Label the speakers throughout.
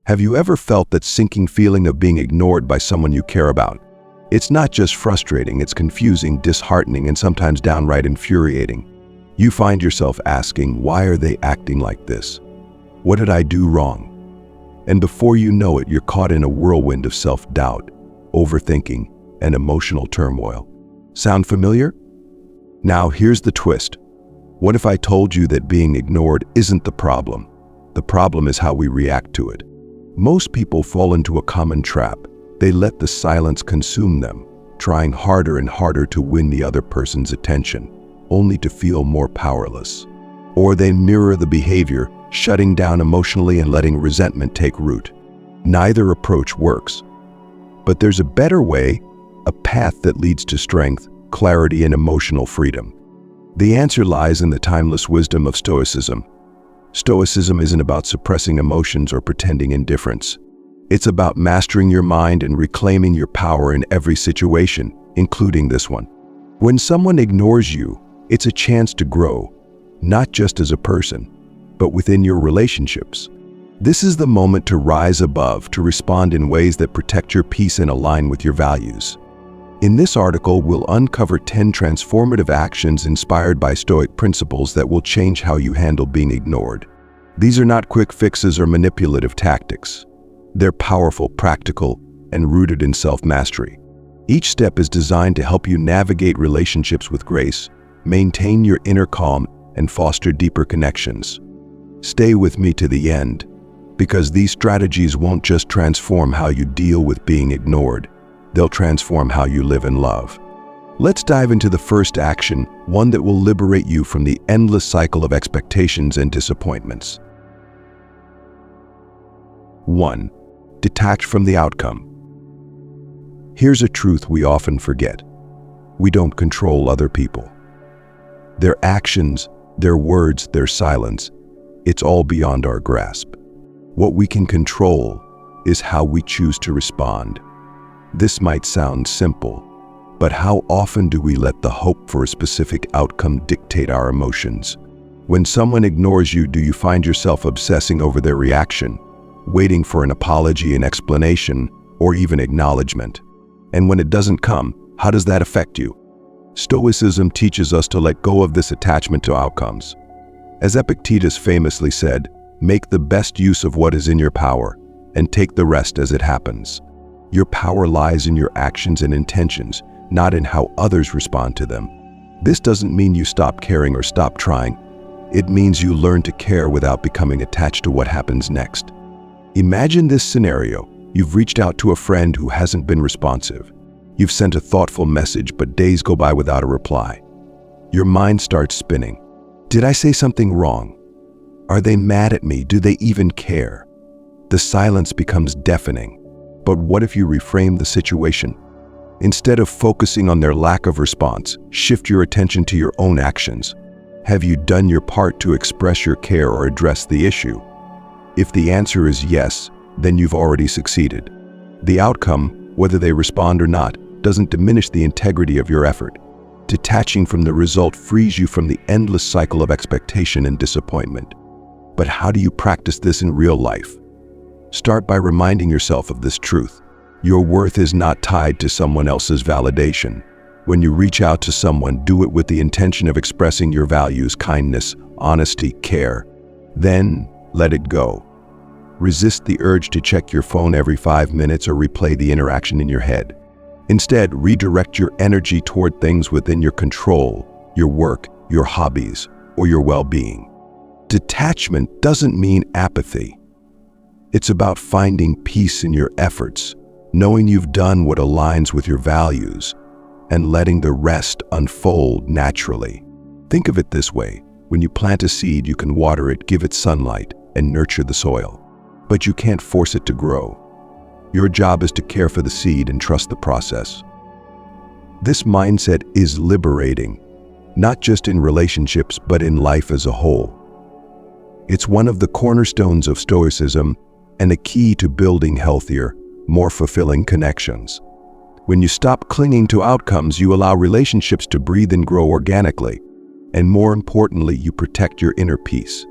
Speaker 1: Have you ever felt that sinking feeling of being ignored by someone you care about? It's not just frustrating, it's confusing, disheartening, and sometimes downright infuriating. You find yourself asking, why are they acting like this? What did I do wrong? And before you know it, you're caught in a whirlwind of self-doubt, overthinking, and emotional turmoil. Sound familiar? Now here's the twist. What if I told you that being ignored isn't the problem? The problem is how we react to it. Most people fall into a common trap. They let the silence consume them, trying harder and harder to win the other person's attention, only to feel more powerless. Or they mirror the behavior, shutting down emotionally and letting resentment take root. Neither approach works. But there's a better way, a path that leads to strength, clarity, and emotional freedom. The answer lies in the timeless wisdom of Stoicism. Stoicism isn't about suppressing emotions or pretending indifference. It's about mastering your mind and reclaiming your power in every situation, including this one. When someone ignores you, it's a chance to grow, not just as a person, but within your relationships. This is the moment to rise above, to respond in ways that protect your peace and align with your values. In this article, we'll uncover 10 transformative actions inspired by Stoic principles that will change how you handle being ignored. These are not quick fixes or manipulative tactics. They're powerful, practical, and rooted in self-mastery. Each step is designed to help you navigate relationships with grace, maintain your inner calm, and foster deeper connections. Stay with me to the end, because these strategies won't just transform how you deal with being ignored. They'll transform how you live and love. Let's dive into the first action, one that will liberate you from the endless cycle of expectations and disappointments. 1. Detach from the outcome. Here's a truth we often forget. We don't control other people. Their actions, their words, their silence, it's all beyond our grasp. What we can control is how we choose to respond. This might sound simple, but how often do we let the hope for a specific outcome dictate our emotions? When someone ignores you, do you find yourself obsessing over their reaction, waiting for an apology, an explanation, or even acknowledgement? And when it doesn't come, how does that affect you? Stoicism teaches us to let go of this attachment to outcomes. As Epictetus famously said, make the best use of what is in your power, and take the rest as it happens. Your power lies in your actions and intentions, not in how others respond to them. This doesn't mean you stop caring or stop trying. It means you learn to care without becoming attached to what happens next. Imagine this scenario. You've reached out to a friend who hasn't been responsive. You've sent a thoughtful message, but days go by without a reply. Your mind starts spinning. Did I say something wrong? Are they mad at me? Do they even care? The silence becomes deafening. But what if you reframe the situation? Instead of focusing on their lack of response, shift your attention to your own actions. Have you done your part to express your care or address the issue? If the answer is yes, then you've already succeeded. The outcome, whether they respond or not, doesn't diminish the integrity of your effort. Detaching from the result frees you from the endless cycle of expectation and disappointment. But how do you practice this in real life? Start by reminding yourself of this truth. Your worth is not tied to someone else's validation. When you reach out to someone, do it with the intention of expressing your values, kindness, honesty, care. Then let it go. Resist the urge to check your phone every 5 minutes or replay the interaction in your head. Instead, redirect your energy toward things within your control, your work, your hobbies, or your well-being. Detachment doesn't mean apathy. It's about finding peace in your efforts, knowing you've done what aligns with your values, and letting the rest unfold naturally. Think of it this way. When you plant a seed, you can water it, give it sunlight, and nurture the soil. But you can't force it to grow. Your job is to care for the seed and trust the process. This mindset is liberating, not just in relationships, but in life as a whole. It's one of the cornerstones of Stoicism and a key to building healthier, more fulfilling connections. When you stop clinging to outcomes, you allow relationships to breathe and grow organically. And more importantly, you protect your inner peace.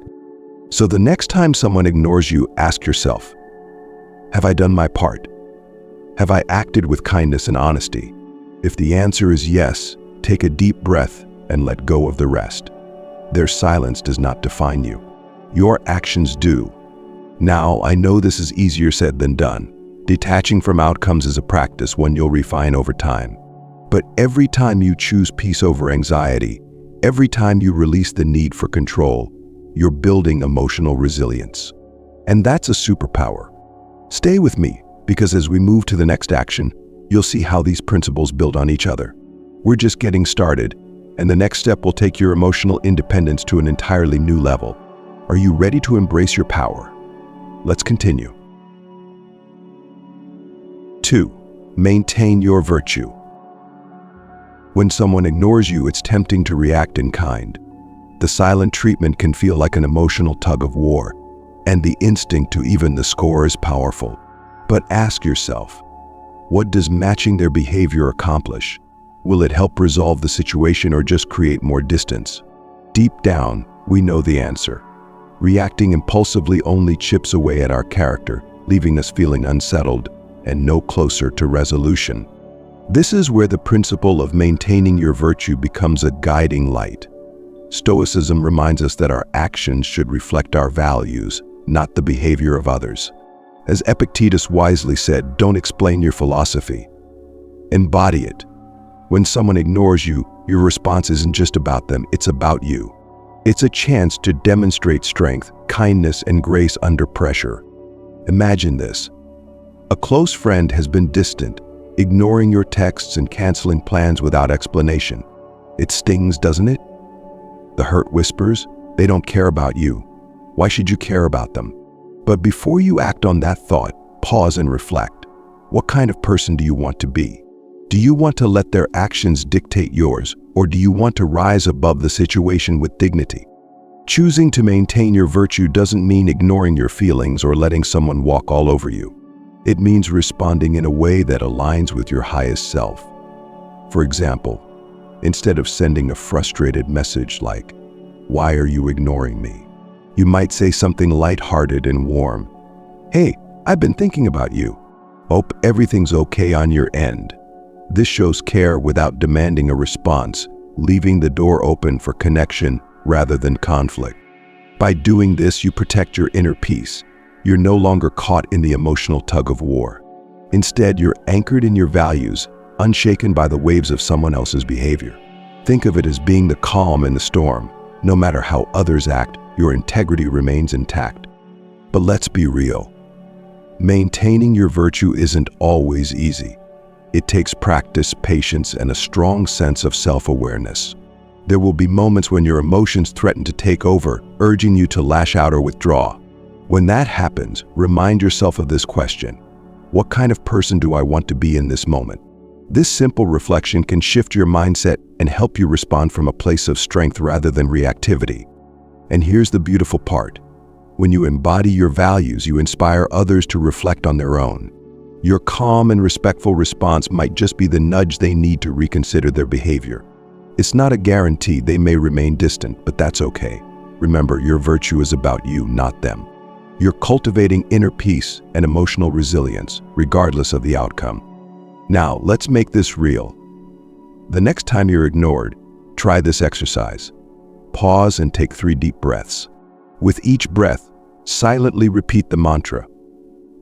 Speaker 1: So the next time someone ignores you, ask yourself, Have I done my part? Have I acted with kindness and honesty? If the answer is yes, take a deep breath and let go of the rest. Their silence does not define you. Your actions do. Now, I know this is easier said than done. Detaching from outcomes is a practice one you'll refine over time. But every time you choose peace over anxiety, every time you release the need for control, you're building emotional resilience. And that's a superpower. Stay with me, because as we move to the next action, you'll see how these principles build on each other. We're just getting started, and the next step will take your emotional independence to an entirely new level. Are you ready to embrace your power? Let's continue. 2. Maintain your virtue. When someone ignores you, it's tempting to react in kind. The silent treatment can feel like an emotional tug of war, and the instinct to even the score is powerful. But ask yourself, what does matching their behavior accomplish? Will it help resolve the situation or just create more distance? Deep down, we know the answer. Reacting impulsively only chips away at our character, leaving us feeling unsettled and no closer to resolution. This is where the principle of maintaining your virtue becomes a guiding light. Stoicism reminds us that our actions should reflect our values, not the behavior of others. As Epictetus wisely said, don't explain your philosophy. Embody it. When someone ignores you, your response isn't just about them, it's about you. It's a chance to demonstrate strength, kindness, and grace under pressure. Imagine this. A close friend has been distant, ignoring your texts and canceling plans without explanation. It stings, doesn't it? The hurt whispers, they don't care about you. Why should you care about them? But before you act on that thought, pause and reflect. What kind of person do you want to be? Do you want to let their actions dictate yours, or do you want to rise above the situation with dignity? Choosing to maintain your virtue doesn't mean ignoring your feelings or letting someone walk all over you. It means responding in a way that aligns with your highest self. For example, instead of sending a frustrated message like, "Why are you ignoring me?" you might say something lighthearted and warm. "Hey, I've been thinking about you. Hope everything's okay on your end." This shows care without demanding a response, leaving the door open for connection rather than conflict. By doing this, you protect your inner peace. You're no longer caught in the emotional tug of war. Instead, you're anchored in your values, unshaken by the waves of someone else's behavior. Think of it as being the calm in the storm. No matter how others act, your integrity remains intact. But let's be real. Maintaining your virtue isn't always easy. It takes practice, patience, and a strong sense of self-awareness. There will be moments when your emotions threaten to take over, urging you to lash out or withdraw. When that happens, remind yourself of this question: what kind of person do I want to be in this moment? This simple reflection can shift your mindset and help you respond from a place of strength rather than reactivity. And here's the beautiful part. When you embody your values, you inspire others to reflect on their own. Your calm and respectful response might just be the nudge they need to reconsider their behavior. It's not a guarantee they may remain distant, but that's okay. Remember, your virtue is about you, not them. You're cultivating inner peace and emotional resilience, regardless of the outcome. Now, let's make this real. The next time you're ignored, try this exercise. Pause and take 3 deep breaths. With each breath, silently repeat the mantra,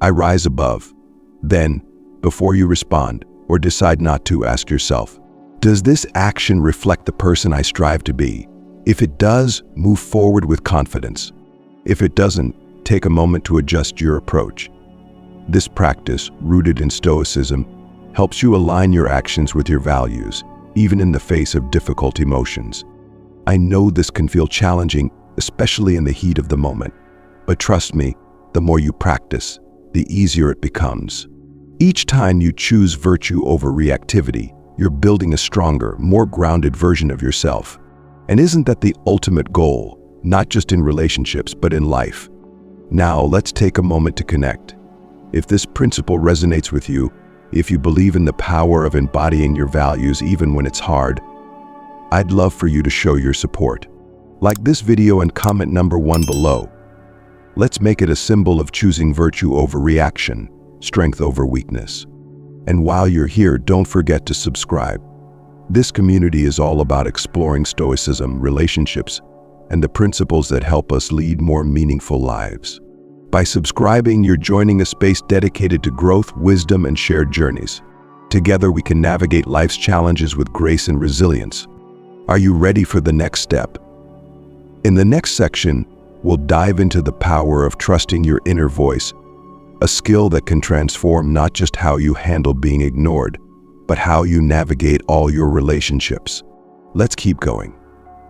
Speaker 1: "I rise above." Then, before you respond or decide not to, ask yourself, does this action reflect the person I strive to be? If it does, move forward with confidence. If it doesn't, take a moment to adjust your approach. This practice, rooted in Stoicism, helps you align your actions with your values, even in the face of difficult emotions. I know this can feel challenging, especially in the heat of the moment. But trust me, the more you practice, the easier it becomes. Each time you choose virtue over reactivity, you're building a stronger, more grounded version of yourself. And isn't that the ultimate goal, not just in relationships, but in life? Now, let's take a moment to connect. If this principle resonates with you, if you believe in the power of embodying your values even when it's hard, I'd love for you to show your support. Like this video and comment number 1 below. Let's make it a symbol of choosing virtue over reaction. strength over weakness. And while you're here, don't forget to subscribe. This community is all about exploring Stoicism, relationships, and the principles that help us lead more meaningful lives. By subscribing, you're joining a space dedicated to growth, wisdom, and shared journeys. Together, we can navigate life's challenges with grace and resilience. Are you ready for the next step? In the next section, we'll dive into the power of trusting your inner voice, a skill that can transform not just how you handle being ignored, but how you navigate all your relationships. Let's keep going.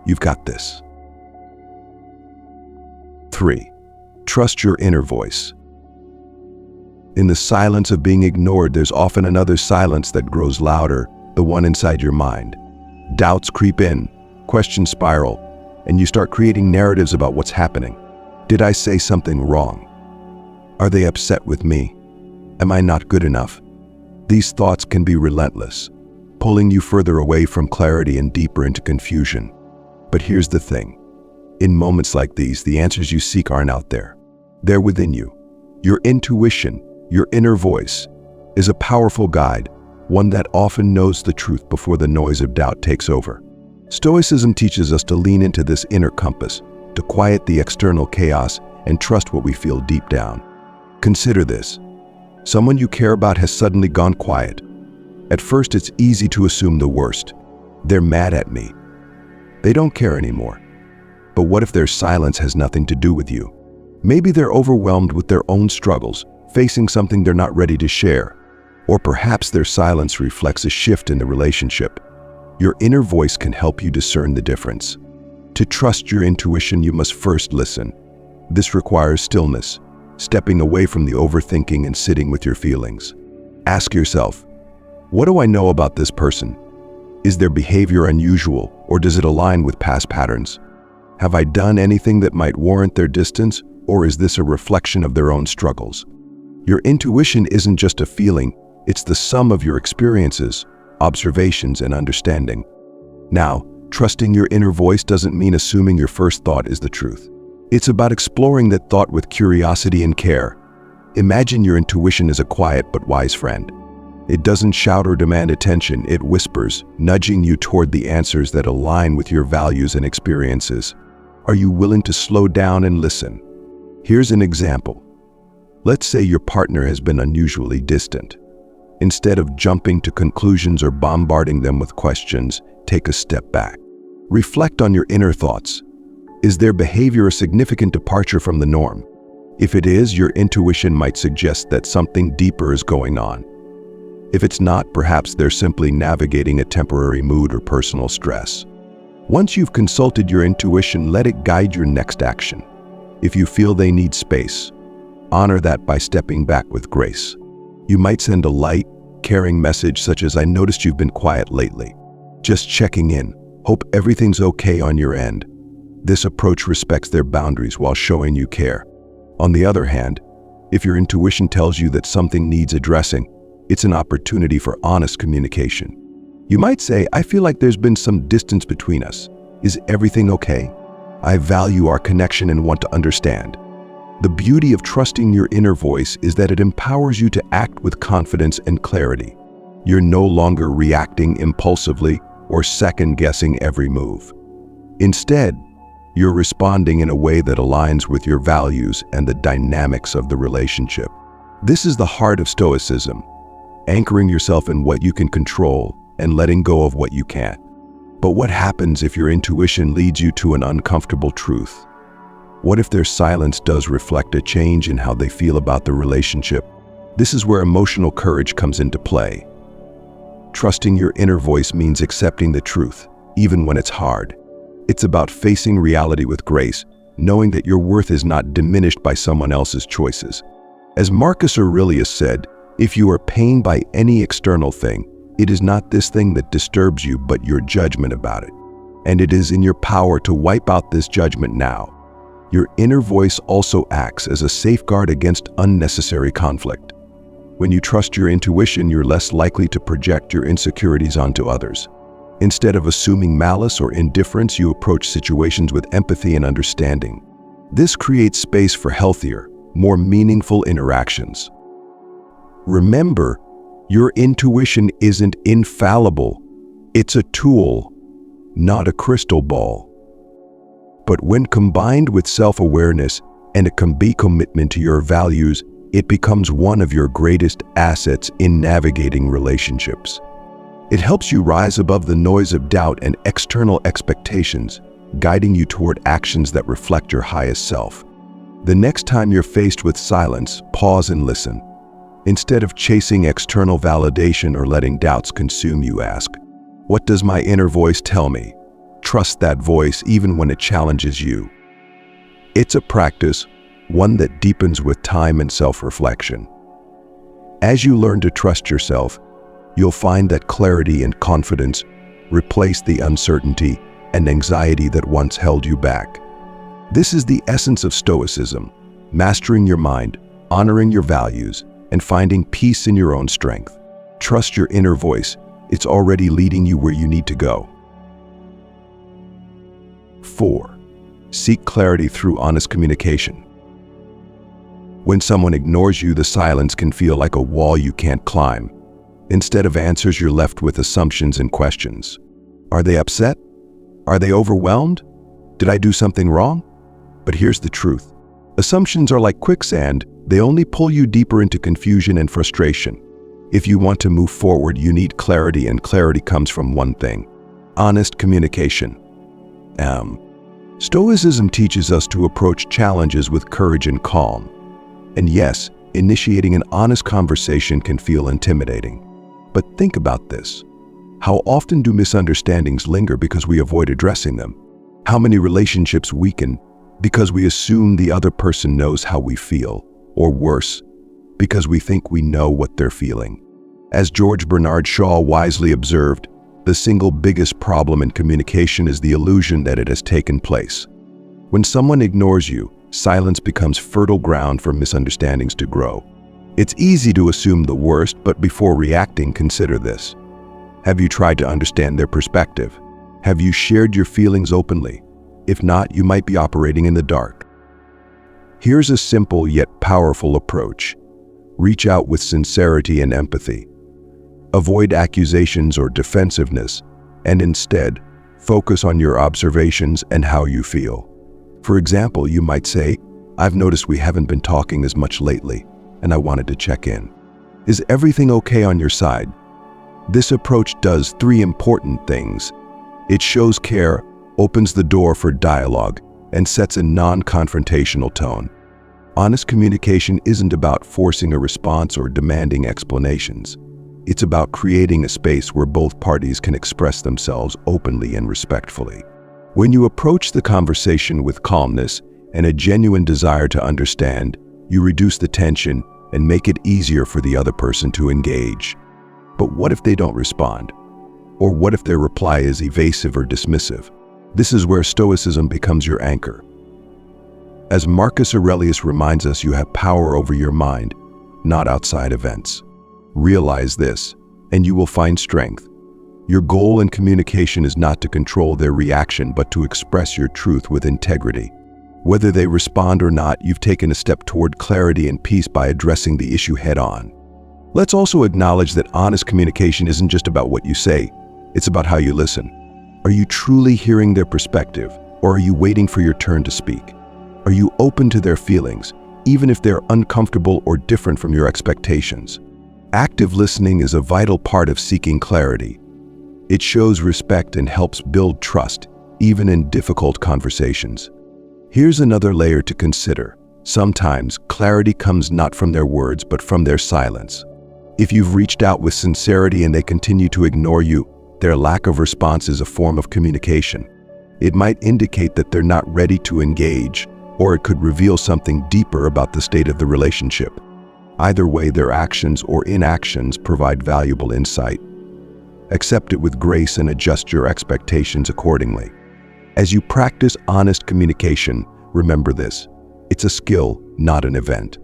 Speaker 1: You've got this. 3. Trust your inner voice. In the silence of being ignored, there's often another silence that grows louder, the one inside your mind. Doubts creep in, questions spiral, and you start creating narratives about what's happening. Did I say something wrong? Are they upset with me? Am I not good enough? These thoughts can be relentless, pulling you further away from clarity and deeper into confusion. But here's the thing. In moments like these, the answers you seek aren't out there. They're within you. Your intuition, your inner voice, is a powerful guide, one that often knows the truth before the noise of doubt takes over. Stoicism teaches us to lean into this inner compass, to quiet the external chaos and trust what we feel deep down. Consider this. Someone you care about has suddenly gone quiet. At first, it's easy to assume the worst. They're mad at me. They don't care anymore. But what if their silence has nothing to do with you? Maybe they're overwhelmed with their own struggles, facing something they're not ready to share. Or perhaps their silence reflects a shift in the relationship. Your inner voice can help you discern the difference. To trust your intuition, you must first listen. This requires stillness, stepping away from the overthinking and sitting with your feelings. Ask yourself, what do I know about this person? Is their behavior unusual, or does it align with past patterns? Have I done anything that might warrant their distance, or is this a reflection of their own struggles? Your intuition isn't just a feeling, it's the sum of your experiences, observations, and understanding. Now, trusting your inner voice doesn't mean assuming your first thought is the truth. It's about exploring that thought with curiosity and care. Imagine your intuition as a quiet but wise friend. It doesn't shout or demand attention, it whispers, nudging you toward the answers that align with your values and experiences. Are you willing to slow down and listen? Here's an example. Let's say your partner has been unusually distant. Instead of jumping to conclusions or bombarding them with questions, take a step back. Reflect on your inner thoughts. Is their behavior a significant departure from the norm? If it is, your intuition might suggest that something deeper is going on. If it's not, perhaps they're simply navigating a temporary mood or personal stress. Once you've consulted your intuition, let it guide your next action. If you feel they need space, honor that by stepping back with grace. You might send a light, caring message such as, "I noticed you've been quiet lately. Just checking in. Hope everything's okay on your end." This approach respects their boundaries while showing you care. On the other hand, if your intuition tells you that something needs addressing, it's an opportunity for honest communication. You might say, "I feel like there's been some distance between us. Is everything okay? I value our connection and want to understand." The beauty of trusting your inner voice is that it empowers you to act with confidence and clarity. You're no longer reacting impulsively or second-guessing every move. Instead, you're responding in a way that aligns with your values and the dynamics of the relationship. This is the heart of Stoicism, anchoring yourself in what you can control and letting go of what you can't. But what happens if your intuition leads you to an uncomfortable truth? What if their silence does reflect a change in how they feel about the relationship? This is where emotional courage comes into play. Trusting your inner voice means accepting the truth, even when it's hard. It's about facing reality with grace, knowing that your worth is not diminished by someone else's choices. As Marcus Aurelius said, "If you are pained by any external thing, it is not this thing that disturbs you, but your judgment about it. And it is in your power to wipe out this judgment now." Your inner voice also acts as a safeguard against unnecessary conflict. When you trust your intuition, you're less likely to project your insecurities onto others. Instead of assuming malice or indifference, you approach situations with empathy and understanding. This creates space for healthier, more meaningful interactions. Remember, your intuition isn't infallible. It's a tool, not a crystal ball. But when combined with self-awareness and a commitment to your values, it becomes one of your greatest assets in navigating relationships. It helps you rise above the noise of doubt and external expectations, guiding you toward actions that reflect your highest self. The next time you're faced with silence, pause and listen. Instead of chasing external validation or letting doubts consume you, ask, "What does my inner voice tell me?" Trust that voice even when it challenges you. It's a practice, one that deepens with time and self-reflection. As you learn to trust yourself, you'll find that clarity and confidence replace the uncertainty and anxiety that once held you back. This is the essence of Stoicism: mastering your mind, honoring your values, and finding peace in your own strength. Trust your inner voice. It's already leading you where you need to go. 4. Seek clarity through honest communication. When someone ignores you, the silence can feel like a wall you can't climb. Instead of answers, you're left with assumptions and questions. Are they upset? Are they overwhelmed? Did I do something wrong? But here's the truth. Assumptions are like quicksand. They only pull you deeper into confusion and frustration. If you want to move forward, you need clarity, and clarity comes from one thing: honest communication. Stoicism teaches us to approach challenges with courage and calm. And yes, initiating an honest conversation can feel intimidating. But think about this. How often do misunderstandings linger because we avoid addressing them? How many relationships weaken because we assume the other person knows how we feel? Or worse, because we think we know what they're feeling? As George Bernard Shaw wisely observed, the single biggest problem in communication is the illusion that it has taken place. When someone ignores you, silence becomes fertile ground for misunderstandings to grow. It's easy to assume the worst, but before reacting, consider this. Have you tried to understand their perspective? Have you shared your feelings openly? If not, you might be operating in the dark. Here's a simple yet powerful approach. Reach out with sincerity and empathy. Avoid accusations or defensiveness, and instead, focus on your observations and how you feel. For example, you might say, "I've noticed we haven't been talking as much lately, and I wanted to check in. Is everything okay on your side?" This approach does 3 important things. It shows care, opens the door for dialogue, and sets a non-confrontational tone. Honest communication isn't about forcing a response or demanding explanations. It's about creating a space where both parties can express themselves openly and respectfully. When you approach the conversation with calmness and a genuine desire to understand, you reduce the tension and make it easier for the other person to engage. But what if they don't respond? Or what if their reply is evasive or dismissive? This is where Stoicism becomes your anchor. As Marcus Aurelius reminds us, you have power over your mind, not outside events. Realize this, and you will find strength. Your goal in communication is not to control their reaction, but to express your truth with integrity. Whether they respond or not, you've taken a step toward clarity and peace by addressing the issue head-on. Let's also acknowledge that honest communication isn't just about what you say, it's about how you listen. Are you truly hearing their perspective, or are you waiting for your turn to speak? Are you open to their feelings, even if they're uncomfortable or different from your expectations? Active listening is a vital part of seeking clarity. It shows respect and helps build trust, even in difficult conversations. Here's another layer to consider. Sometimes clarity comes not from their words, but from their silence. If you've reached out with sincerity and they continue to ignore you, their lack of response is a form of communication. It might indicate that they're not ready to engage, or it could reveal something deeper about the state of the relationship. Either way, their actions or inactions provide valuable insight. Accept it with grace and adjust your expectations accordingly. As you practice honest communication, remember this: it's a skill, not an event.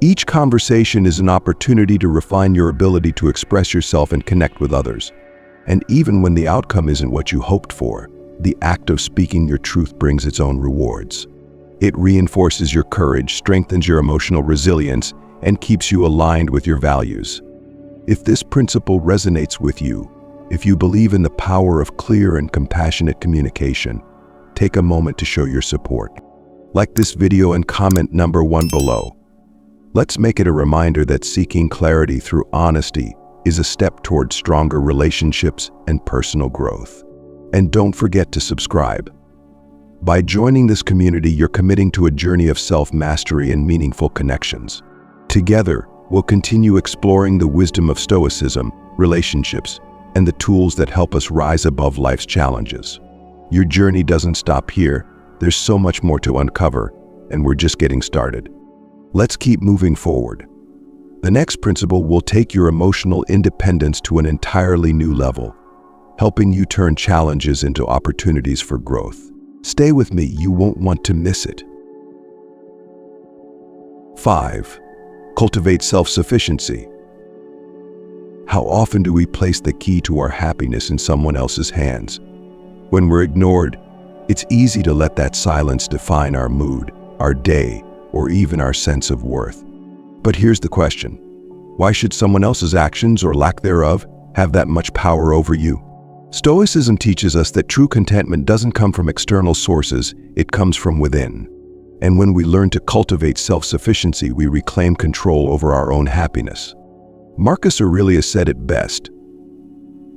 Speaker 1: Each conversation is an opportunity to refine your ability to express yourself and connect with others. And even when the outcome isn't what you hoped for, the act of speaking your truth brings its own rewards. It reinforces your courage, strengthens your emotional resilience, and keeps you aligned with your values. If this principle resonates with you, if you believe in the power of clear and compassionate communication, take a moment to show your support. Like this video and comment number 1 below. Let's make it a reminder that seeking clarity through honesty is a step toward stronger relationships and personal growth. And don't forget to subscribe. By joining this community, you're committing to a journey of self-mastery and meaningful connections. Together, we'll continue exploring the wisdom of Stoicism, relationships, and the tools that help us rise above life's challenges. Your journey doesn't stop here. There's so much more to uncover, and we're just getting started. Let's keep moving forward. The next principle will take your emotional independence to an entirely new level, helping you turn challenges into opportunities for growth. Stay with me, you won't want to miss it. 5. Cultivate self-sufficiency. How often do we place the key to our happiness in someone else's hands? When we're ignored, it's easy to let that silence define our mood, our day, or even our sense of worth. But here's the question: why should someone else's actions or lack thereof have that much power over you? Stoicism teaches us that true contentment doesn't come from external sources, it comes from within. And when we learn to cultivate self-sufficiency, we reclaim control over our own happiness. Marcus Aurelius said it best: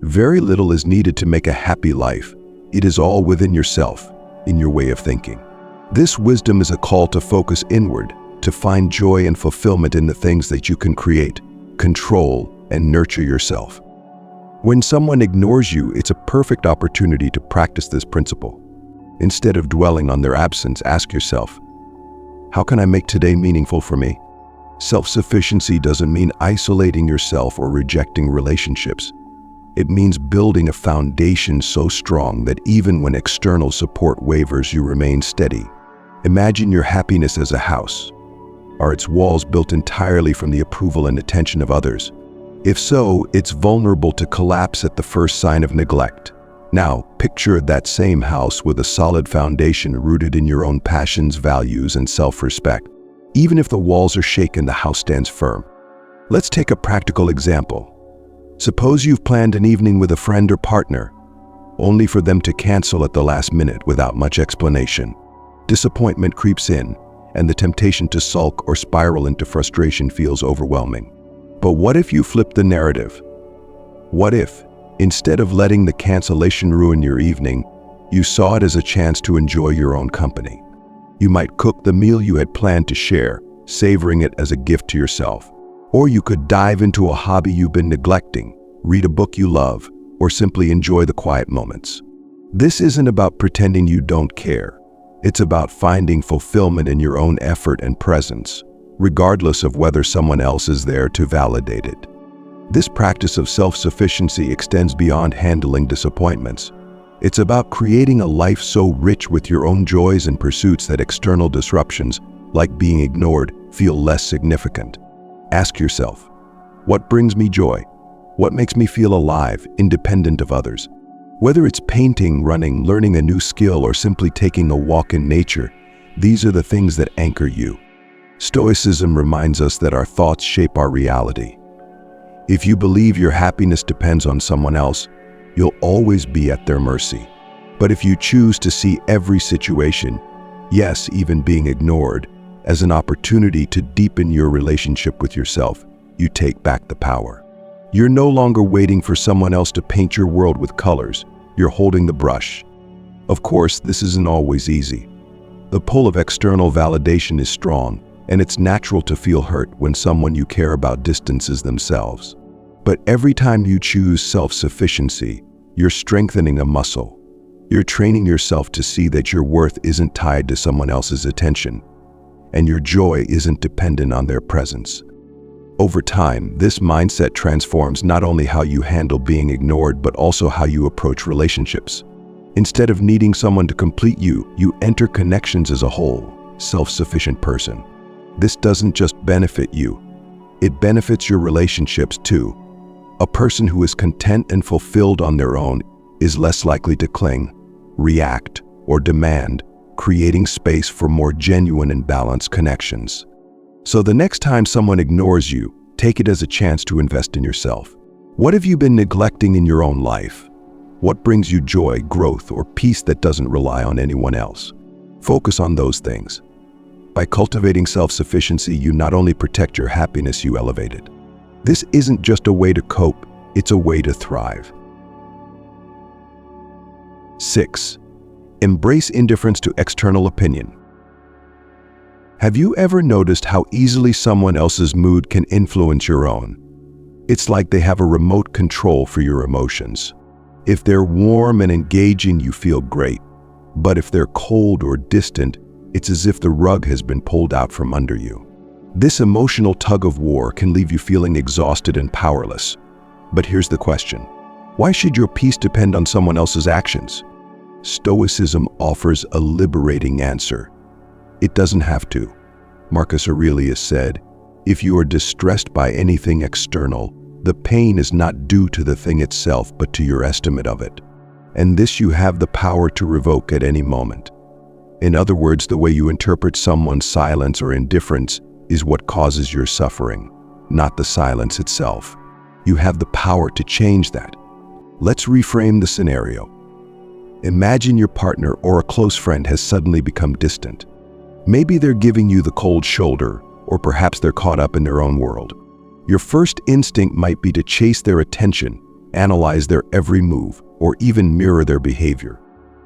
Speaker 1: "Very little is needed to make a happy life. It is all within yourself, in your way of thinking." This wisdom is a call to focus inward, to find joy and fulfillment in the things that you can create, control, and nurture yourself. When someone ignores you, it's a perfect opportunity to practice this principle. Instead of dwelling on their absence, ask yourself, how can I make today meaningful for me? Self-sufficiency doesn't mean isolating yourself or rejecting relationships. It means building a foundation so strong that even when external support wavers, you remain steady. Imagine your happiness as a house. Are its walls built entirely from the approval and attention of others? If so, it's vulnerable to collapse at the first sign of neglect. Now, picture that same house with a solid foundation rooted in your own passions, values, and self-respect. Even if the walls are shaken, the house stands firm. Let's take a practical example. Suppose you've planned an evening with a friend or partner, only for them to cancel at the last minute without much explanation. Disappointment creeps in, and the temptation to sulk or spiral into frustration feels overwhelming. But what if you flip the narrative? What if, instead of letting the cancellation ruin your evening, you saw it as a chance to enjoy your own company? You might cook the meal you had planned to share, savoring it as a gift to yourself. Or you could dive into a hobby you've been neglecting, read a book you love, or simply enjoy the quiet moments. This isn't about pretending you don't care. It's about finding fulfillment in your own effort and presence, regardless of whether someone else is there to validate it. This practice of self-sufficiency extends beyond handling disappointments. It's about creating a life so rich with your own joys and pursuits that external disruptions, like being ignored, feel less significant. Ask yourself, what brings me joy? What makes me feel alive, independent of others? Whether it's painting, running, learning a new skill, or simply taking a walk in nature, these are the things that anchor you. Stoicism reminds us that our thoughts shape our reality. If you believe your happiness depends on someone else, you'll always be at their mercy. But if you choose to see every situation, yes, even being ignored, as an opportunity to deepen your relationship with yourself, you take back the power. You're no longer waiting for someone else to paint your world with colors. You're holding the brush. Of course, this isn't always easy. The pull of external validation is strong, and it's natural to feel hurt when someone you care about distances themselves. But every time you choose self-sufficiency, you're strengthening a muscle. You're training yourself to see that your worth isn't tied to someone else's attention, and your joy isn't dependent on their presence. Over time, this mindset transforms not only how you handle being ignored, but also how you approach relationships. Instead of needing someone to complete you, you enter connections as a whole, self-sufficient person. This doesn't just benefit you, it benefits your relationships too. A person who is content and fulfilled on their own is less likely to cling, react, or demand, creating space for more genuine and balanced connections. So the next time someone ignores you, take it as a chance to invest in yourself. What have you been neglecting in your own life? What brings you joy, growth, or peace that doesn't rely on anyone else? Focus on those things. By cultivating self-sufficiency, you not only protect your happiness, you elevate it. This isn't just a way to cope, it's a way to thrive. 6. Embrace indifference to external opinion. Have you ever noticed how easily someone else's mood can influence your own? It's like they have a remote control for your emotions. If they're warm and engaging, you feel great. But if they're cold or distant, it's as if the rug has been pulled out from under you. This emotional tug-of-war can leave you feeling exhausted and powerless. But here's the question: why should your peace depend on someone else's actions? Stoicism offers a liberating answer. It doesn't have to. Marcus Aurelius said, "If you are distressed by anything external, the pain is not due to the thing itself, but to your estimate of it. And this you have the power to revoke at any moment." In other words, the way you interpret someone's silence or indifference is what causes your suffering, not the silence itself. You have the power to change that. Let's reframe the scenario. Imagine your partner or a close friend has suddenly become distant. Maybe they're giving you the cold shoulder, or perhaps they're caught up in their own world. Your first instinct might be to chase their attention, analyze their every move, or even mirror their behavior.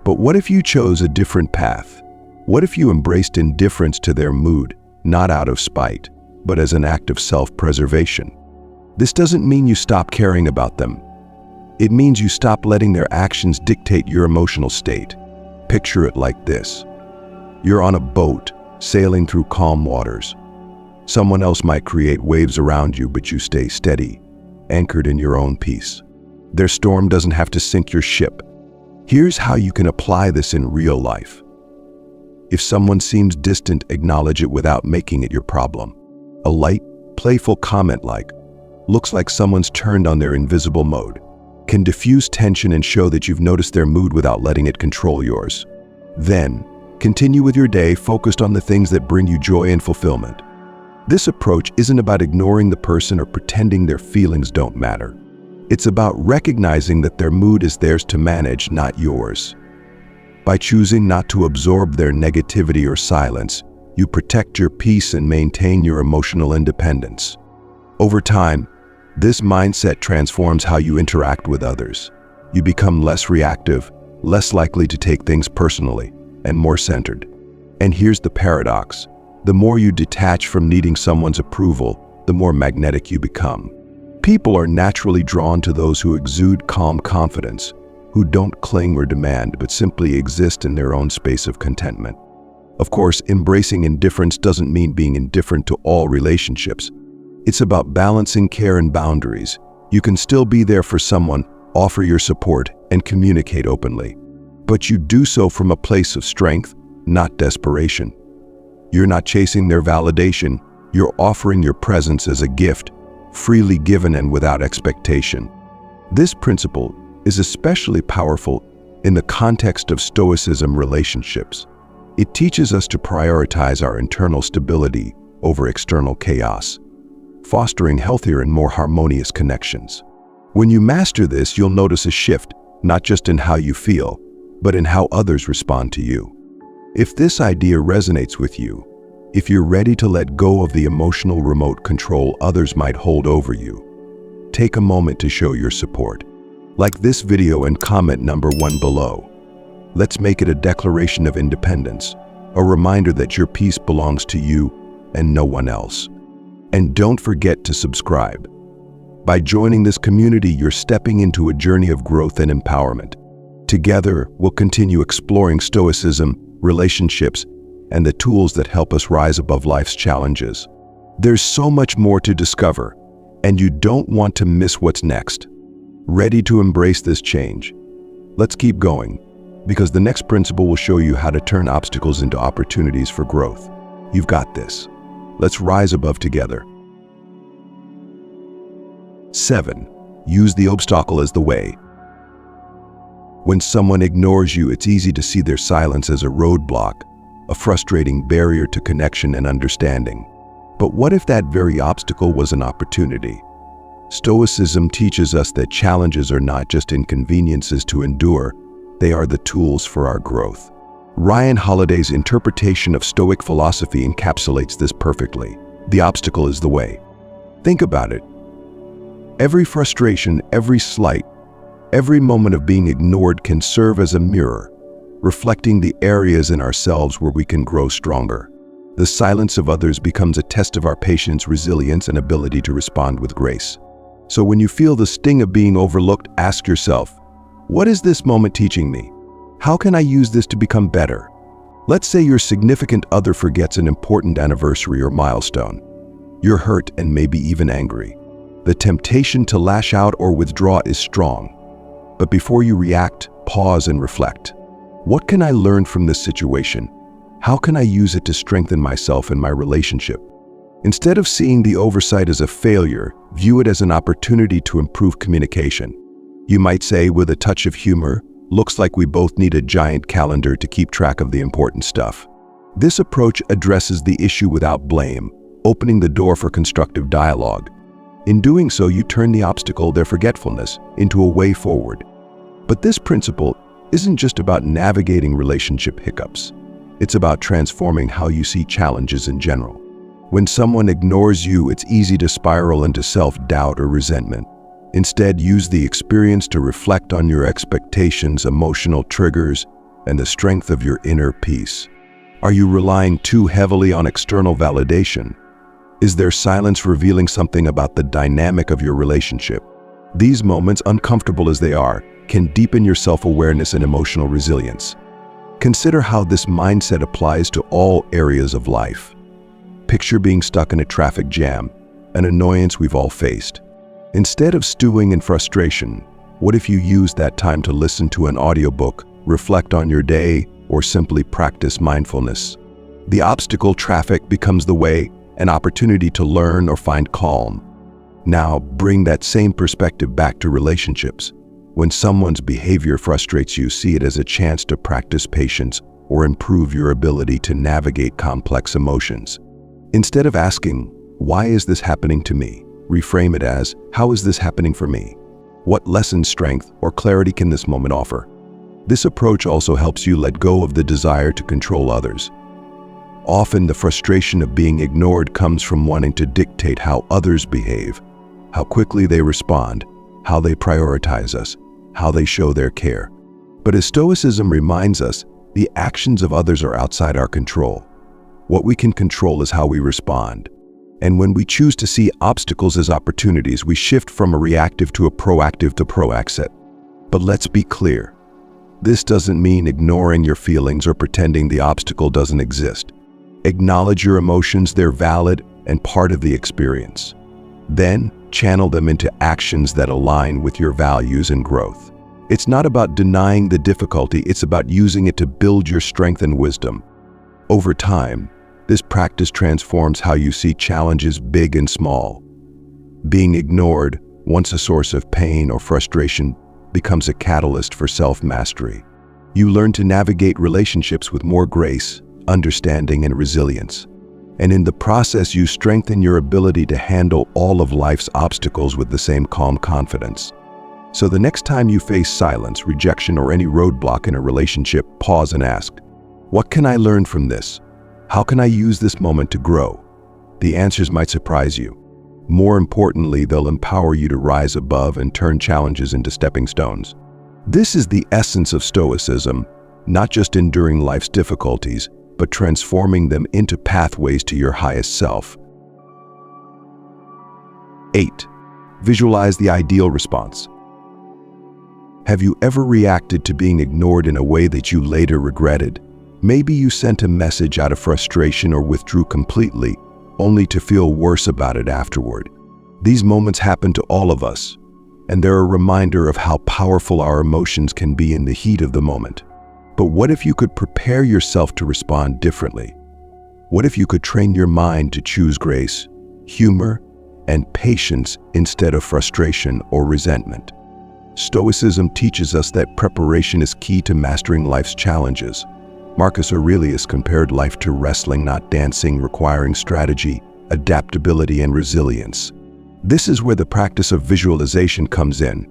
Speaker 1: But what if you chose a different path? What if you embraced indifference to their mood, not out of spite, but as an act of self-preservation? This doesn't mean you stop caring about them. It means you stop letting their actions dictate your emotional state. Picture it like this. You're on a boat, sailing through calm waters. Someone else might create waves around you, but you stay steady, anchored in your own peace. Their storm doesn't have to sink your ship. Here's how you can apply this in real life. If someone seems distant, acknowledge it without making it your problem. A light, playful comment like, "Looks like someone's turned on their invisible mode," can diffuse tension and show that you've noticed their mood without letting it control yours. Then, continue with your day focused on the things that bring you joy and fulfillment. This approach isn't about ignoring the person or pretending their feelings don't matter. It's about recognizing that their mood is theirs to manage, not yours. By choosing not to absorb their negativity or silence, you protect your peace and maintain your emotional independence. Over time, this mindset transforms how you interact with others. You become less reactive, less likely to take things personally, and more centered. And here's the paradox. The more you detach from needing someone's approval, the more magnetic you become. People are naturally drawn to those who exude calm confidence, who don't cling or demand, but simply exist in their own space of contentment. Of course, embracing indifference doesn't mean being indifferent to all relationships. It's about balancing care and boundaries. You can still be there for someone, offer your support, and communicate openly. But you do so from a place of strength, not desperation. You're not chasing their validation, you're offering your presence as a gift, freely given and without expectation. This principle is especially powerful in the context of Stoicism relationships. It teaches us to prioritize our internal stability over external chaos, fostering healthier and more harmonious connections. When you master this, you'll notice a shift, not just in how you feel, but in how others respond to you. If this idea resonates with you, if you're ready to let go of the emotional remote control others might hold over you, take a moment to show your support. Like this video and comment number 1 below. Let's make it a declaration of independence, a reminder that your peace belongs to you and no one else. And don't forget to subscribe. By joining this community, you're stepping into a journey of growth and empowerment. Together, we'll continue exploring Stoicism, relationships, and the tools that help us rise above life's challenges. There's so much more to discover, and you don't want to miss what's next. Ready to embrace this change? Let's keep going, because the next principle will show you how to turn obstacles into opportunities for growth. You've got this. Let's rise above together. 7. Use the obstacle as the way. When someone ignores you, it's easy to see their silence as a roadblock, a frustrating barrier to connection and understanding. But what if that very obstacle was an opportunity? Stoicism teaches us that challenges are not just inconveniences to endure, they are the tools for our growth. Ryan Holiday's interpretation of Stoic philosophy encapsulates this perfectly. The obstacle is the way. Think about it. Every frustration, every slight, every moment of being ignored can serve as a mirror, reflecting the areas in ourselves where we can grow stronger. The silence of others becomes a test of our patience, resilience, and ability to respond with grace. So when you feel the sting of being overlooked, ask yourself, what is this moment teaching me? How can I use this to become better? Let's say your significant other forgets an important anniversary or milestone. You're hurt and maybe even angry. The temptation to lash out or withdraw is strong. But before you react, pause and reflect. What can I learn from this situation? How can I use it to strengthen myself and my relationship? Instead of seeing the oversight as a failure, view it as an opportunity to improve communication. You might say, with a touch of humor, looks like we both need a giant calendar to keep track of the important stuff. This approach addresses the issue without blame, opening the door for constructive dialogue. In doing so, you turn the obstacle, their forgetfulness, into a way forward. But this principle isn't just about navigating relationship hiccups. It's about transforming how you see challenges in general. When someone ignores you, it's easy to spiral into self-doubt or resentment. Instead, use the experience to reflect on your expectations, emotional triggers, and the strength of your inner peace. Are you relying too heavily on external validation? Is their silence revealing something about the dynamic of your relationship? These moments, uncomfortable as they are, can deepen your self-awareness and emotional resilience. Consider how this mindset applies to all areas of life. Picture being stuck in a traffic jam, an annoyance we've all faced. Instead of stewing in frustration, what if you use that time to listen to an audiobook, reflect on your day, or simply practice mindfulness? The obstacle, traffic, becomes the way, an opportunity to learn or find calm. Now, bring that same perspective back to relationships. When someone's behavior frustrates you, see it as a chance to practice patience or improve your ability to navigate complex emotions. Instead of asking, "Why is this happening to me?" reframe it as, "How is this happening for me? What lesson, strength, or clarity can this moment offer?" This approach also helps you let go of the desire to control others. Often the frustration of being ignored comes from wanting to dictate how others behave, how quickly they respond, how they prioritize us, how they show their care. But as Stoicism reminds us, the actions of others are outside our control. What we can control is how we respond. And when we choose to see obstacles as opportunities, we shift from a reactive to a proactive mindset. But let's be clear. This doesn't mean ignoring your feelings or pretending the obstacle doesn't exist. Acknowledge your emotions, they're valid and part of the experience. Then, channel them into actions that align with your values and growth. It's not about denying the difficulty, it's about using it to build your strength and wisdom. Over time, this practice transforms how you see challenges, big and small. Being ignored, once a source of pain or frustration, becomes a catalyst for self-mastery. You learn to navigate relationships with more grace, understanding, and resilience. And in the process, you strengthen your ability to handle all of life's obstacles with the same calm confidence. So the next time you face silence, rejection, or any roadblock in a relationship, pause and ask, "What can I learn from this? How can I use this moment to grow?" The answers might surprise you. More importantly, they'll empower you to rise above and turn challenges into stepping stones. This is the essence of Stoicism, not just enduring life's difficulties, but transforming them into pathways to your highest self. 8. Visualize the ideal response. Have you ever reacted to being ignored in a way that you later regretted? Maybe you sent a message out of frustration or withdrew completely, only to feel worse about it afterward. These moments happen to all of us, and they're a reminder of how powerful our emotions can be in the heat of the moment. But what if you could prepare yourself to respond differently? What if you could train your mind to choose grace, humor, and patience instead of frustration or resentment? Stoicism teaches us that preparation is key to mastering life's challenges. Marcus Aurelius compared life to wrestling, not dancing, requiring strategy, adaptability, and resilience. This is where the practice of visualization comes in.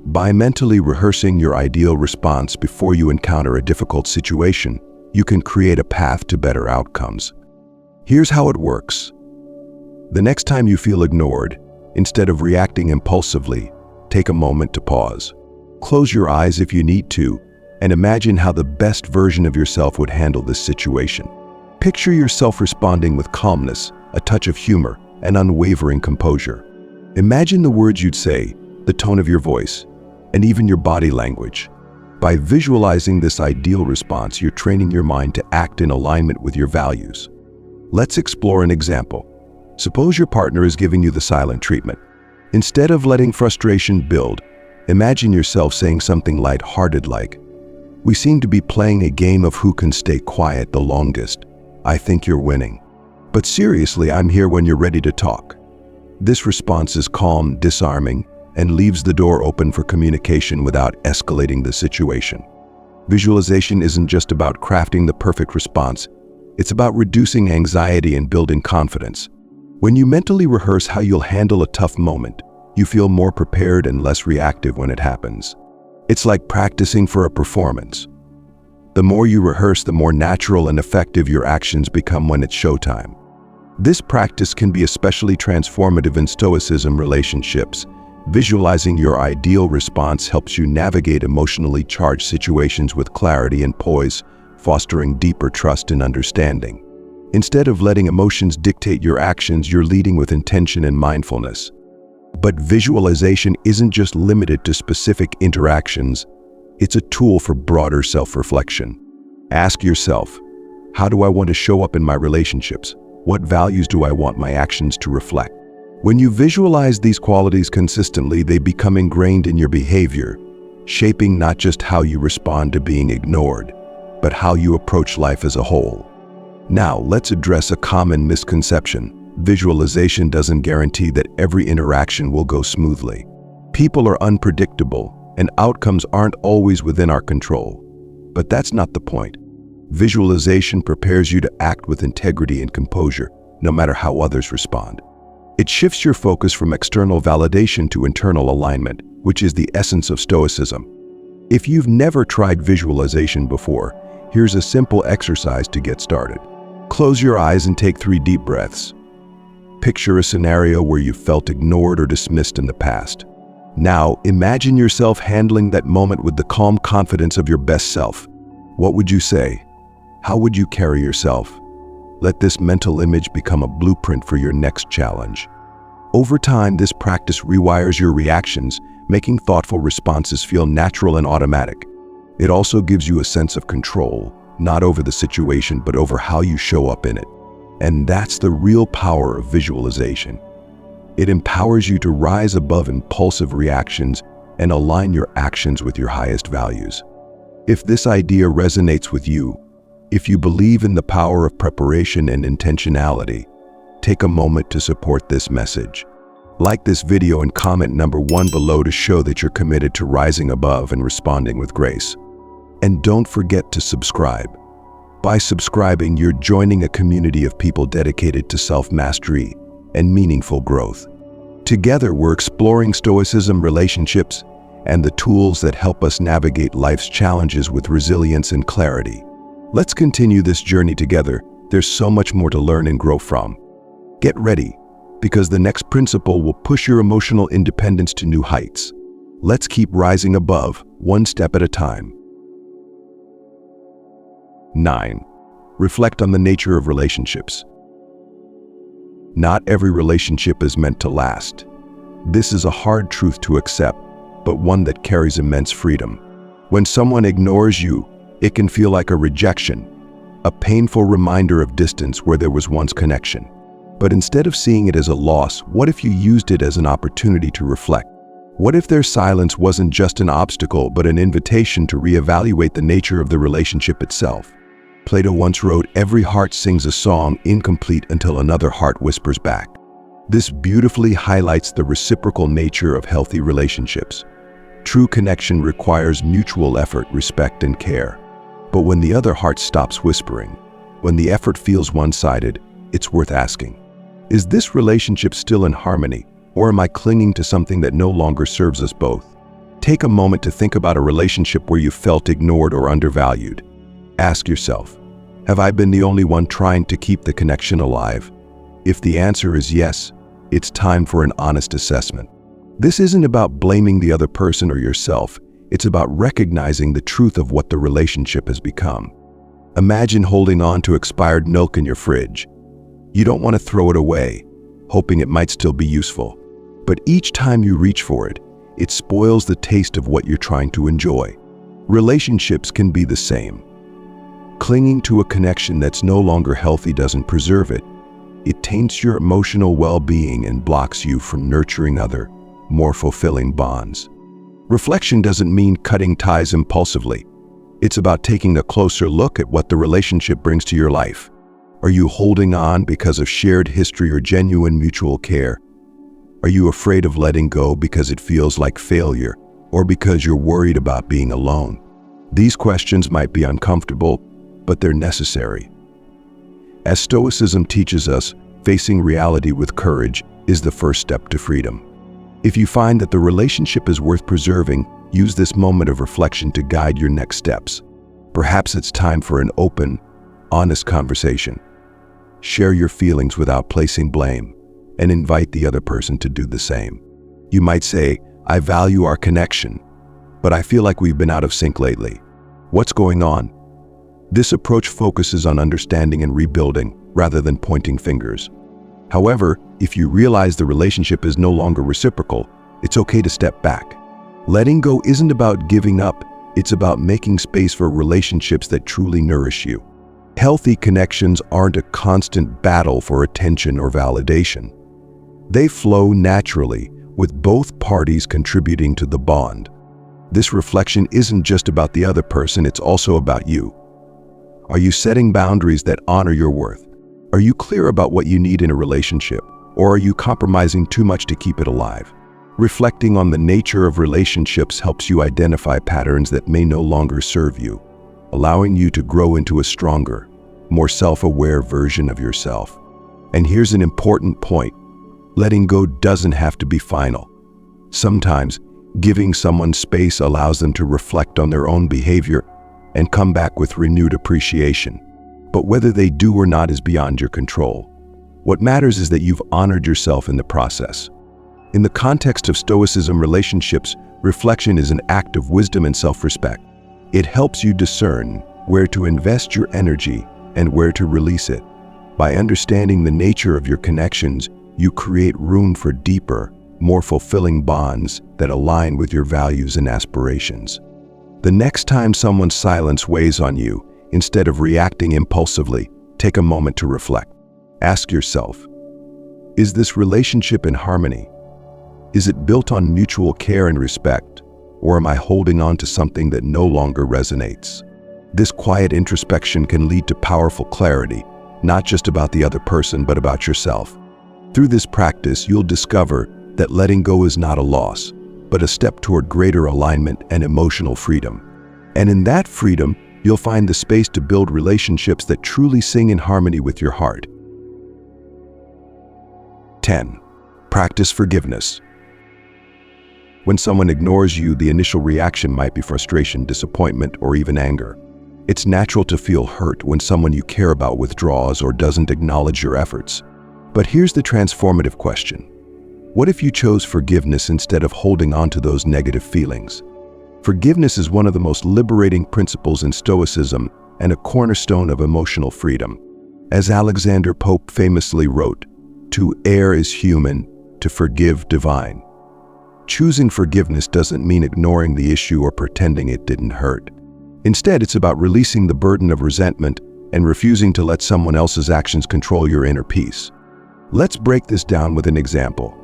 Speaker 1: By mentally rehearsing your ideal response before you encounter a difficult situation, you can create a path to better outcomes. Here's how it works. The next time you feel ignored, instead of reacting impulsively, take a moment to pause. Close your eyes if you need to, and imagine how the best version of yourself would handle this situation. Picture yourself responding with calmness, a touch of humor, and unwavering composure. Imagine the words you'd say, the tone of your voice, and even your body language. By visualizing this ideal response, you're training your mind to act in alignment with your values. Let's explore an example. Suppose your partner is giving you the silent treatment. Instead of letting frustration build, imagine yourself saying something light-hearted like, "We seem to be playing a game of who can stay quiet the longest. I think you're winning. But seriously, I'm here when you're ready to talk." This response is calm, disarming, and leaves the door open for communication without escalating the situation. Visualization isn't just about crafting the perfect response. It's about reducing anxiety and building confidence. When you mentally rehearse how you'll handle a tough moment, you feel more prepared and less reactive when it happens. It's like practicing for a performance. The more you rehearse, the more natural and effective your actions become when it's showtime. This practice can be especially transformative in Stoicism relationships. Visualizing your ideal response helps you navigate emotionally charged situations with clarity and poise, fostering deeper trust and understanding. Instead of letting emotions dictate your actions, you're leading with intention and mindfulness. But visualization isn't just limited to specific interactions. It's a tool for broader self-reflection. Ask yourself, how do I want to show up in my relationships? What values do I want my actions to reflect? When you visualize these qualities consistently, they become ingrained in your behavior, shaping not just how you respond to being ignored, but how you approach life as a whole. Now, let's address a common misconception. Visualization doesn't guarantee that every interaction will go smoothly. People are unpredictable, and outcomes aren't always within our control. But that's not the point. Visualization prepares you to act with integrity and composure, no matter how others respond. It shifts your focus from external validation to internal alignment, which is the essence of Stoicism. If you've never tried visualization before, here's a simple exercise to get started. Close your eyes and take 3 deep breaths. Picture a scenario where you felt ignored or dismissed in the past. Now, imagine yourself handling that moment with the calm confidence of your best self. What would you say? How would you carry yourself? Let this mental image become a blueprint for your next challenge. Over time, this practice rewires your reactions, making thoughtful responses feel natural and automatic. It also gives you a sense of control, not over the situation, but over how you show up in it. And that's the real power of visualization. It empowers you to rise above impulsive reactions and align your actions with your highest values. If this idea resonates with you, if you believe in the power of preparation and intentionality, take a moment to support this message. Like this video and comment number 1 below to show that you're committed to rising above and responding with grace. And don't forget to subscribe. By subscribing, you're joining a community of people dedicated to self-mastery and meaningful growth. Together, we're exploring Stoicism relationships and the tools that help us navigate life's challenges with resilience and clarity. Let's continue this journey together. There's so much more to learn and grow from. Get ready, because the next principle will push your emotional independence to new heights. Let's keep rising above, one step at a time. 9. Reflect on the nature of relationships. Not every relationship is meant to last. This is a hard truth to accept, but one that carries immense freedom. When someone ignores you, it can feel like a rejection, a painful reminder of distance where there was once connection. But instead of seeing it as a loss, what if you used it as an opportunity to reflect? What if their silence wasn't just an obstacle, but an invitation to reevaluate the nature of the relationship itself? Plato once wrote, "Every heart sings a song, incomplete until another heart whispers back." This beautifully highlights the reciprocal nature of healthy relationships. True connection requires mutual effort, respect, and care. But when the other heart stops whispering, when the effort feels one-sided, it's worth asking, Is this relationship still in harmony, or am I clinging to something that no longer serves us both? Take a moment to think about a relationship where you felt ignored or undervalued. Ask yourself, have I been the only one trying to keep the connection alive? If the answer is yes, it's time for an honest assessment. This isn't about blaming the other person or yourself. It's about recognizing the truth of what the relationship has become. Imagine holding on to expired milk in your fridge. You don't want to throw it away, hoping it might still be useful. But each time you reach for it, it spoils the taste of what you're trying to enjoy. Relationships can be the same. Clinging to a connection that's no longer healthy doesn't preserve it. It taints your emotional well-being and blocks you from nurturing other, more fulfilling bonds. Reflection doesn't mean cutting ties impulsively. It's about taking a closer look at what the relationship brings to your life. Are you holding on because of shared history or genuine mutual care? Are you afraid of letting go because it feels like failure, or because you're worried about being alone? These questions might be uncomfortable, but they're necessary. As Stoicism teaches us, facing reality with courage is the first step to freedom. If you find that the relationship is worth preserving, use this moment of reflection to guide your next steps. Perhaps it's time for an open, honest conversation. Share your feelings without placing blame, and invite the other person to do the same. You might say, I value our connection, but I feel like we've been out of sync lately. What's going on? This approach focuses on understanding and rebuilding rather than pointing fingers. However, if you realize the relationship is no longer reciprocal, it's okay to step back. Letting go isn't about giving up, it's about making space for relationships that truly nourish you. Healthy connections aren't a constant battle for attention or validation. They flow naturally, with both parties contributing to the bond. This reflection isn't just about the other person, it's also about you. Are you setting boundaries that honor your worth? Are you clear about what you need in a relationship, or are you compromising too much to keep it alive? Reflecting on the nature of relationships helps you identify patterns that may no longer serve you, allowing you to grow into a stronger, more self-aware version of yourself. And here's an important point. Letting go doesn't have to be final. Sometimes, giving someone space allows them to reflect on their own behavior and come back with renewed appreciation. But whether they do or not is beyond your control. What matters is that you've honored yourself in the process. In the context of Stoicism relationships, reflection is an act of wisdom and self-respect. It helps you discern where to invest your energy and where to release it. By understanding the nature of your connections, you create room for deeper, more fulfilling bonds that align with your values and aspirations. The next time someone's silence weighs on you, instead of reacting impulsively, take a moment to reflect. Ask yourself, is this relationship in harmony? Is it built on mutual care and respect, or am I holding on to something that no longer resonates? This quiet introspection can lead to powerful clarity, not just about the other person, but about yourself. Through this practice, you'll discover that letting go is not a loss, but a step toward greater alignment and emotional freedom. And in that freedom, you'll find the space to build relationships that truly sing in harmony with your heart. 10. Practice forgiveness. When someone ignores you, the initial reaction might be frustration, disappointment, or even anger. It's natural to feel hurt when someone you care about withdraws or doesn't acknowledge your efforts. But here's the transformative question. What if you chose forgiveness instead of holding on to those negative feelings? Forgiveness is one of the most liberating principles in Stoicism and a cornerstone of emotional freedom. As Alexander Pope famously wrote, "To err is human, to forgive divine." Choosing forgiveness doesn't mean ignoring the issue or pretending it didn't hurt. Instead, it's about releasing the burden of resentment and refusing to let someone else's actions control your inner peace. Let's break this down with an example.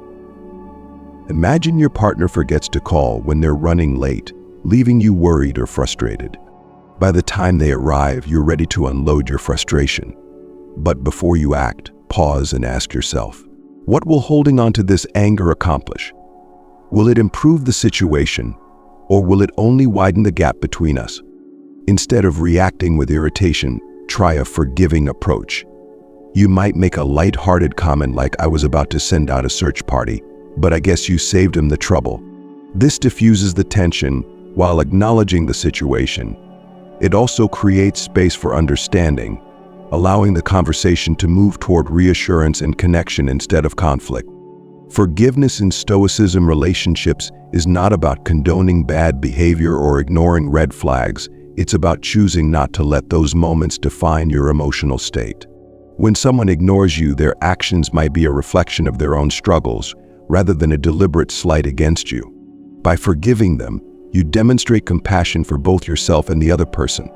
Speaker 1: Imagine your partner forgets to call when they're running late, leaving you worried or frustrated. By the time they arrive, you're ready to unload your frustration. But before you act, pause and ask yourself, what will holding on to this anger accomplish? Will it improve the situation, or will it only widen the gap between us? Instead of reacting with irritation, try a forgiving approach. You might make a light-hearted comment like, "I was about to send out a search party, but I guess you saved him the trouble." This diffuses the tension while acknowledging the situation. It also creates space for understanding, allowing the conversation to move toward reassurance and connection instead of conflict. Forgiveness in Stoicism relationships is not about condoning bad behavior or ignoring red flags. It's about choosing not to let those moments define your emotional state. When someone ignores you, their actions might be a reflection of their own struggles, rather than a deliberate slight against you. By forgiving them, you demonstrate compassion for both yourself and the other person.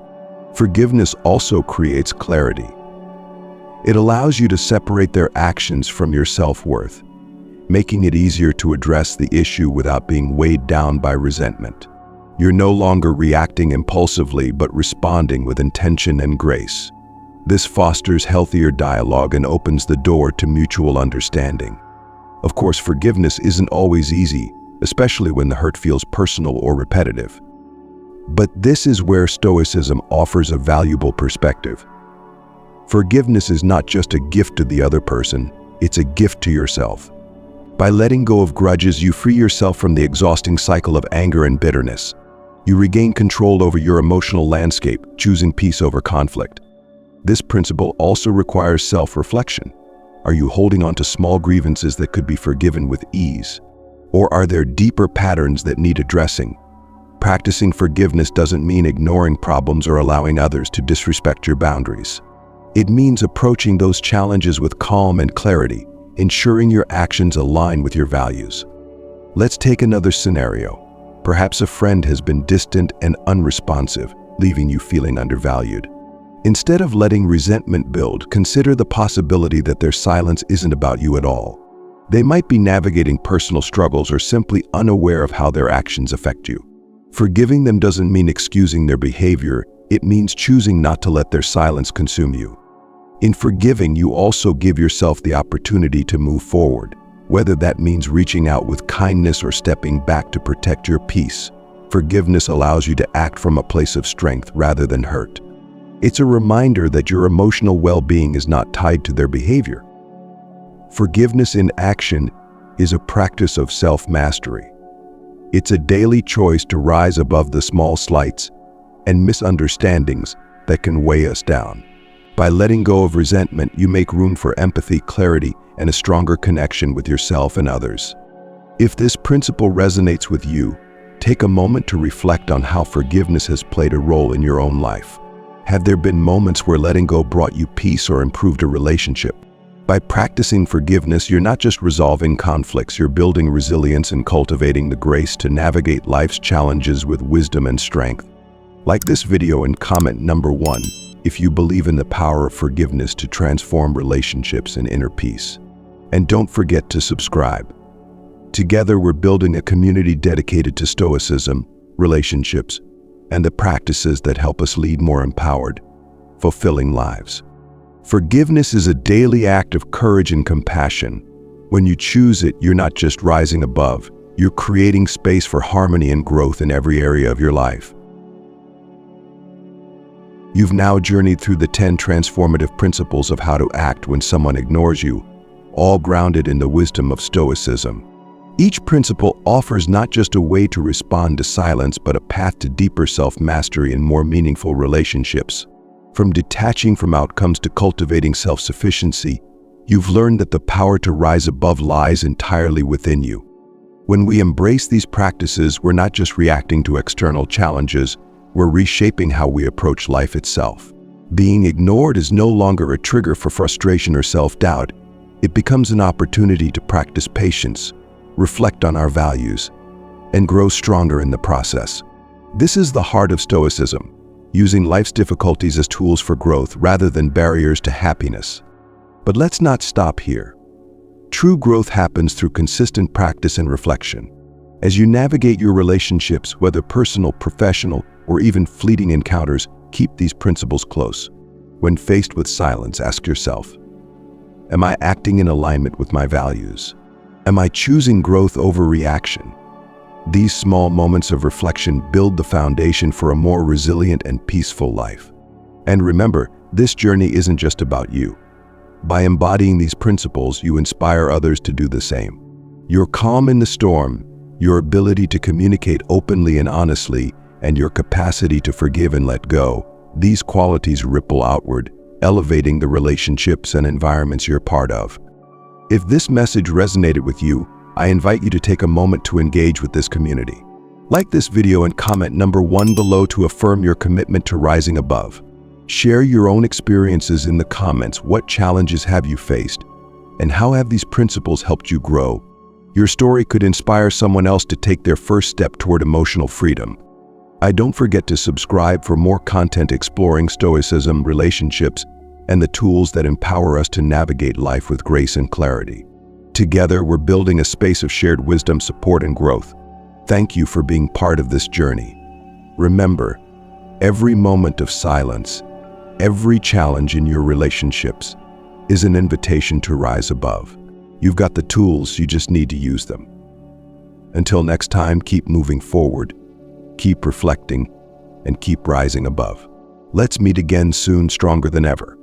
Speaker 1: Forgiveness also creates clarity. It allows you to separate their actions from your self-worth, making it easier to address the issue without being weighed down by resentment. You're no longer reacting impulsively, but responding with intention and grace. This fosters healthier dialogue and opens the door to mutual understanding. Of course, forgiveness isn't always easy, especially when the hurt feels personal or repetitive. But this is where Stoicism offers a valuable perspective. Forgiveness is not just a gift to the other person, it's a gift to yourself. By letting go of grudges, you free yourself from the exhausting cycle of anger and bitterness. You regain control over your emotional landscape, choosing peace over conflict. This principle also requires self-reflection. Are you holding on to small grievances that could be forgiven with ease? Or are there deeper patterns that need addressing? Practicing forgiveness doesn't mean ignoring problems or allowing others to disrespect your boundaries. It means approaching those challenges with calm and clarity, ensuring your actions align with your values. Let's take another scenario. Perhaps a friend has been distant and unresponsive, leaving you feeling undervalued. Instead of letting resentment build, consider the possibility that their silence isn't about you at all. They might be navigating personal struggles or simply unaware of how their actions affect you. Forgiving them doesn't mean excusing their behavior, it means choosing not to let their silence consume you. In forgiving, you also give yourself the opportunity to move forward, whether that means reaching out with kindness or stepping back to protect your peace. Forgiveness allows you to act from a place of strength rather than hurt. It's a reminder that your emotional well-being is not tied to their behavior. Forgiveness in action is a practice of self-mastery. It's a daily choice to rise above the small slights and misunderstandings that can weigh us down. By letting go of resentment, you make room for empathy, clarity, and a stronger connection with yourself and others. If this principle resonates with you, take a moment to reflect on how forgiveness has played a role in your own life. Have there been moments where letting go brought you peace or improved a relationship? By practicing forgiveness, you're not just resolving conflicts, you're building resilience and cultivating the grace to navigate life's challenges with wisdom and strength. Like this video and comment number 1 if you believe in the power of forgiveness to transform relationships and inner peace. And don't forget to subscribe. Together, we're building a community dedicated to Stoicism, relationships, and the practices that help us lead more empowered, fulfilling lives. Forgiveness is a daily act of courage and compassion. When you choose it, you're not just rising above, you're creating space for harmony and growth in every area of your life. You've now journeyed through the 10 transformative principles of how to act when someone ignores you, all grounded in the wisdom of Stoicism. Each principle offers not just a way to respond to silence, but a path to deeper self-mastery and more meaningful relationships. From detaching from outcomes to cultivating self-sufficiency, you've learned that the power to rise above lies entirely within you. When we embrace these practices, we're not just reacting to external challenges, we're reshaping how we approach life itself. Being ignored is no longer a trigger for frustration or self-doubt. It becomes an opportunity to practice patience, reflect on our values, and grow stronger in the process. This is the heart of Stoicism, using life's difficulties as tools for growth rather than barriers to happiness. But let's not stop here. True growth happens through consistent practice and reflection. As you navigate your relationships, whether personal, professional, or even fleeting encounters, keep these principles close. When faced with silence, ask yourself, am I acting in alignment with my values? Am I choosing growth over reaction? These small moments of reflection build the foundation for a more resilient and peaceful life. And remember, this journey isn't just about you. By embodying these principles, you inspire others to do the same. Your calm in the storm, your ability to communicate openly and honestly, and your capacity to forgive and let go, these qualities ripple outward, elevating the relationships and environments you're part of. If this message resonated with you, I invite you to take a moment to engage with this community. Like this video and comment number 1 below to affirm your commitment to rising above. Share your own experiences in the comments. What challenges have you faced? And how have these principles helped you grow? Your story could inspire someone else to take their first step toward emotional freedom. Don't forget to subscribe for more content exploring Stoicism, relationships, and the tools that empower us to navigate life with grace and clarity. Together, we're building a space of shared wisdom, support, and growth. Thank you for being part of this journey. Remember, every moment of silence, every challenge in your relationships is an invitation to rise above. You've got the tools, you just need to use them. Until next time, keep moving forward, keep reflecting, and keep rising above. Let's meet again soon, stronger than ever.